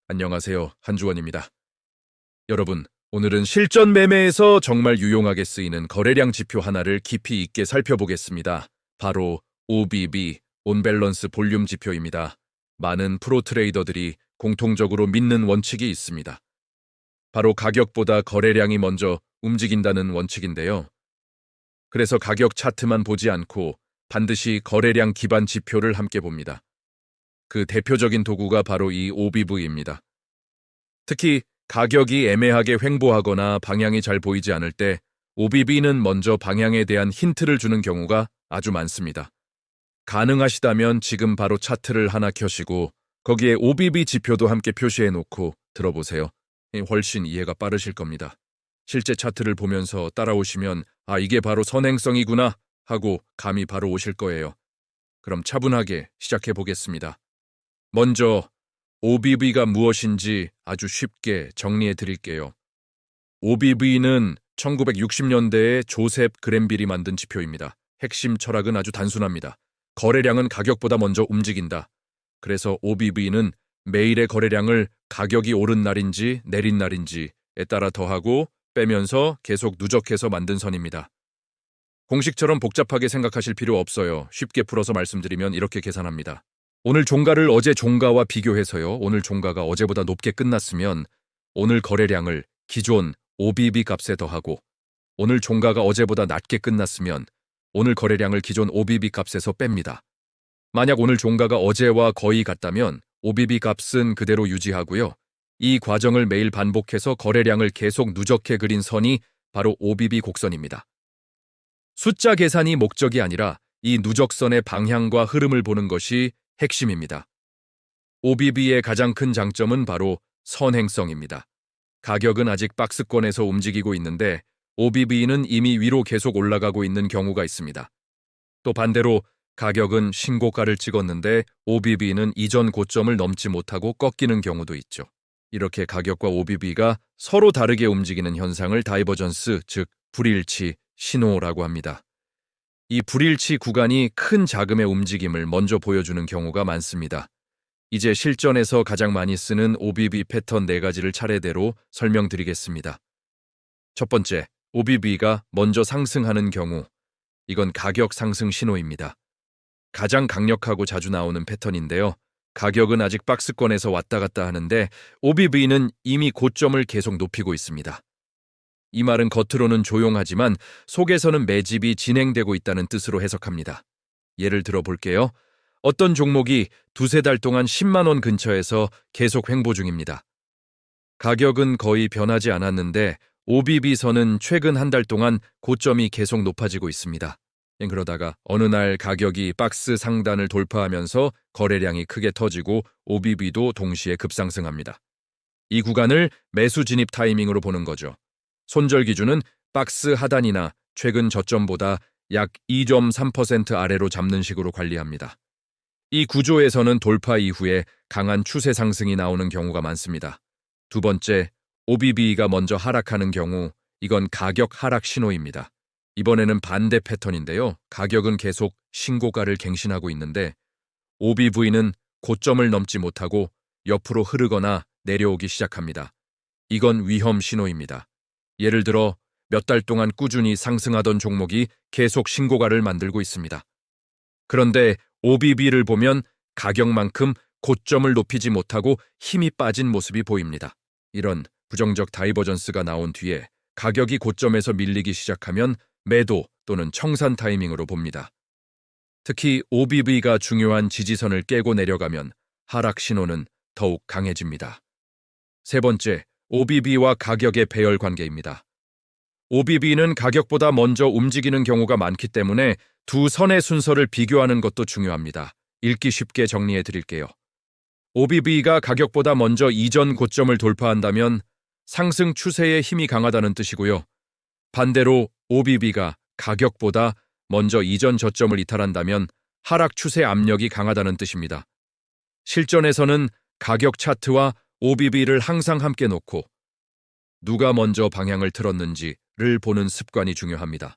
안녕하세요. 한주원입니다. 여러분, 오늘은 실전 매매에서 정말 유용하게 쓰이는 거래량 지표 하나를 깊이 있게 살펴보겠습니다. 바로 OBB, 온밸런스 볼륨 지표입니다. 많은 프로 트레이더들이 공통적으로 믿는 원칙이 있습니다. 바로 가격보다 거래량이 먼저 움직인다는 원칙인데요. 그래서 가격 차트만 보지 않고 반드시 거래량 기반 지표를 함께 봅니다. 그 대표적인 도구가 바로 이 OBV입니다. 특히 가격이 애매하게 횡보하거나 방향이 잘 보이지 않을 때 OBV는 먼저 방향에 대한 힌트를 주는 경우가 아주 많습니다. 가능하시다면 지금 바로 차트를 하나 켜시고 거기에 OBV 지표도 함께 표시해 놓고 들어보세요. 훨씬 이해가 빠르실 겁니다. 실제 차트를 보면서 따라오시면 이게 바로 선행성이구나 하고 감이 바로 오실 거예요. 그럼 차분하게 시작해 보겠습니다. 먼저 OBV가 무엇인지 아주 쉽게 정리해 드릴게요. OBV는 1960년대에 조셉 그랜빌이 만든 지표입니다. 핵심 철학은 아주 단순합니다. 거래량은 가격보다 먼저 움직인다. 그래서 OBV는 매일의 거래량을 가격이 오른 날인지 내린 날인지에 따라 더하고 빼면서 계속 누적해서 만든 선입니다. 공식처럼 복잡하게 생각하실 필요 없어요. 쉽게 풀어서 말씀드리면 이렇게 계산합니다. 오늘 종가를 어제 종가와 비교해서요. 오늘 종가가 어제보다 높게 끝났으면 오늘 거래량을 기존 OBV 값에 더하고 오늘 종가가 어제보다 낮게 끝났으면 오늘 거래량을 기존 OBV 값에서 뺍니다. 만약 오늘 종가가 어제와 거의 같다면 OBV 값은 그대로 유지하고요. 이 과정을 매일 반복해서 거래량을 계속 누적해 그린 선이 바로 OBV 곡선입니다. 숫자 계산이 목적이 아니라 이 누적선의 방향과 흐름을 보는 것이 핵심입니다. OBV의 가장 큰 장점은 바로 선행성입니다. 가격은 아직 박스권에서 움직이고 있는데 OBV는 이미 위로 계속 올라가고 있는 경우가 있습니다. 또 반대로 가격은 신고가를 찍었는데 OBV는 이전 고점을 넘지 못하고 꺾이는 경우도 있죠. 이렇게 가격과 OBV가 서로 다르게 움직이는 현상을 다이버전스, 즉 불일치 신호라고 합니다. 이 불일치 구간이 큰 자금의 움직임을 먼저 보여주는 경우가 많습니다. 이제 실전에서 가장 많이 쓰는 OBV 패턴 4가지를 차례대로 설명드리겠습니다. 첫 번째, OBV가 먼저 상승하는 경우. 이건 가격 상승 신호입니다. 가장 강력하고 자주 나오는 패턴인데요. 가격은 아직 박스권에서 왔다 갔다 하는데 OBV는 이미 고점을 계속 높이고 있습니다. 이 말은 겉으로는 조용하지만 속에서는 매집이 진행되고 있다는 뜻으로 해석합니다. 예를 들어 볼게요. 어떤 종목이 두세 달 동안 10만 원 근처에서 계속 횡보 중입니다. 가격은 거의 변하지 않았는데 OBV선은 최근 한 달 동안 고점이 계속 높아지고 있습니다. 그러다가 어느 날 가격이 박스 상단을 돌파하면서 거래량이 크게 터지고 OBV도 동시에 급상승합니다. 이 구간을 매수 진입 타이밍으로 보는 거죠. 손절 기준은 박스 하단이나 최근 저점보다 약 2.3% 아래로 잡는 식으로 관리합니다. 이 구조에서는 돌파 이후에 강한 추세 상승이 나오는 경우가 많습니다. 두 번째, OBV가 먼저 하락하는 경우, 이건 가격 하락 신호입니다. 이번에는 반대 패턴인데요. 가격은 계속 신고가를 갱신하고 있는데 OBV는 고점을 넘지 못하고 옆으로 흐르거나 내려오기 시작합니다. 이건 위험 신호입니다. 예를 들어 몇 달 동안 꾸준히 상승하던 종목이 계속 신고가를 만들고 있습니다. 그런데 OBV를 보면 가격만큼 고점을 높이지 못하고 힘이 빠진 모습이 보입니다. 이런 부정적 다이버전스가 나온 뒤에 가격이 고점에서 밀리기 시작하면 매도 또는 청산 타이밍으로 봅니다. 특히 OBV가 중요한 지지선을 깨고 내려가면 하락 신호는 더욱 강해집니다. 세 번째, OBV와 가격의 배열 관계입니다. OBV는 가격보다 먼저 움직이는 경우가 많기 때문에 두 선의 순서를 비교하는 것도 중요합니다. 읽기 쉽게 정리해 드릴게요. OBV가 가격보다 먼저 이전 고점을 돌파한다면 상승 추세의 힘이 강하다는 뜻이고요. 반대로 OBV가 가격보다 먼저 이전 저점을 이탈한다면 하락 추세 압력이 강하다는 뜻입니다. 실전에서는 가격 차트와 OBV를 항상 함께 놓고 누가 먼저 방향을 틀었는지를 보는 습관이 중요합니다.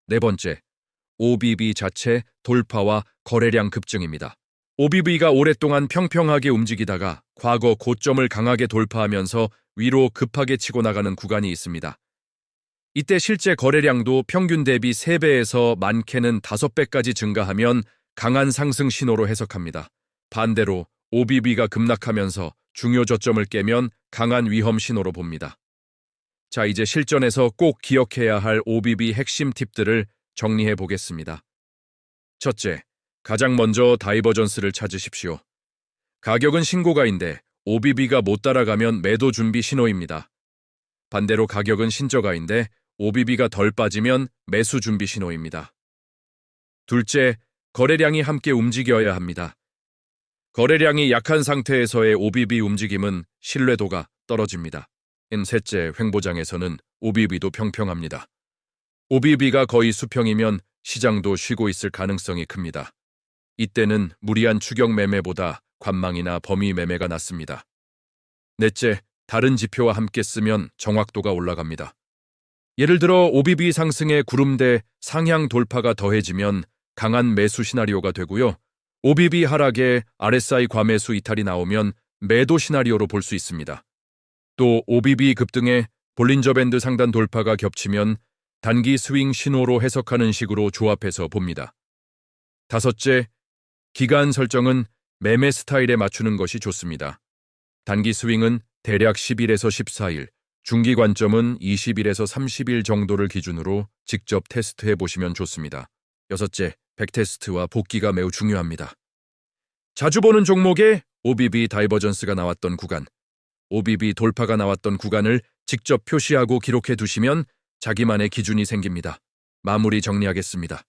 네 번째, OBV 자체 돌파와 거래량 급증입니다. OBV가 오랫동안 평평하게 움직이다가 과거 고점을 강하게 돌파하면서 위로 급하게 치고 나가는 구간이 있습니다. 이때 실제 거래량도 평균 대비 3배에서 많게는 5배까지 증가하면 강한 상승 신호로 해석합니다. 반대로 OBV가 급락하면서 중요 저점을 깨면 강한 위험 신호로 봅니다. 자, 이제 실전에서 꼭 기억해야 할 OBV 핵심 팁들을 정리해 보겠습니다. 첫째, 가장 먼저 다이버전스를 찾으십시오. 가격은 신고가인데 OBV가 못 따라가면 매도 준비 신호입니다. 반대로 가격은 신저가인데 OBV가 덜 빠지면 매수 준비 신호입니다. 둘째, 거래량이 함께 움직여야 합니다. 거래량이 약한 상태에서의 OBV 움직임은 신뢰도가 떨어집니다. 셋째, 횡보장에서는 OBV도 평평합니다. OBV가 거의 수평이면 시장도 쉬고 있을 가능성이 큽니다. 이때는 무리한 추격 매매보다 관망이나 범위 매매가 낫습니다. 넷째, 다른 지표와 함께 쓰면 정확도가 올라갑니다. 예를 들어 OBV 상승에 구름대 상향 돌파가 더해지면 강한 매수 시나리오가 되고요. OBV 하락에 RSI 과매수 이탈이 나오면 매도 시나리오로 볼 수 있습니다. 또 OBV 급등에 볼린저 밴드 상단 돌파가 겹치면 단기 스윙 신호로 해석하는 식으로 조합해서 봅니다. 다섯째, 기간 설정은 매매 스타일에 맞추는 것이 좋습니다. 단기 스윙은 대략 10일에서 14일, 중기 관점은 20일에서 30일 정도를 기준으로 직접 테스트해 보시면 좋습니다. 여섯째, 백테스트와 복기가 매우 중요합니다. 자주 보는 종목에 OBV 다이버전스가 나왔던 구간, OBV 돌파가 나왔던 구간을 직접 표시하고 기록해 두시면 자기만의 기준이 생깁니다. 마무리 정리하겠습니다.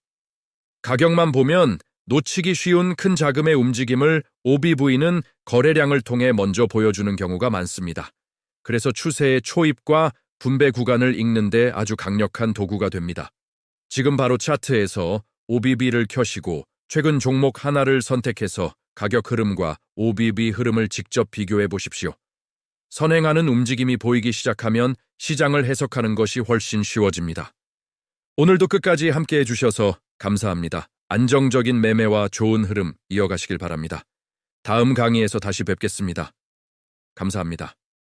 가격만 보면 놓치기 쉬운 큰 자금의 움직임을 OBV는 거래량을 통해 먼저 보여주는 경우가 많습니다. 그래서 추세의 초입과 분배 구간을 읽는 데 아주 강력한 도구가 됩니다. 지금 바로 차트에서 OBV를 켜시고 최근 종목 하나를 선택해서 가격 흐름과 OBV 흐름을 직접 비교해 보십시오. 선행하는 움직임이 보이기 시작하면 시장을 해석하는 것이 훨씬 쉬워집니다. 오늘도 끝까지 함께해 주셔서 감사합니다. 안정적인 매매와 좋은 흐름 이어가시길 바랍니다. 다음 강의에서 다시 뵙겠습니다. 감사합니다.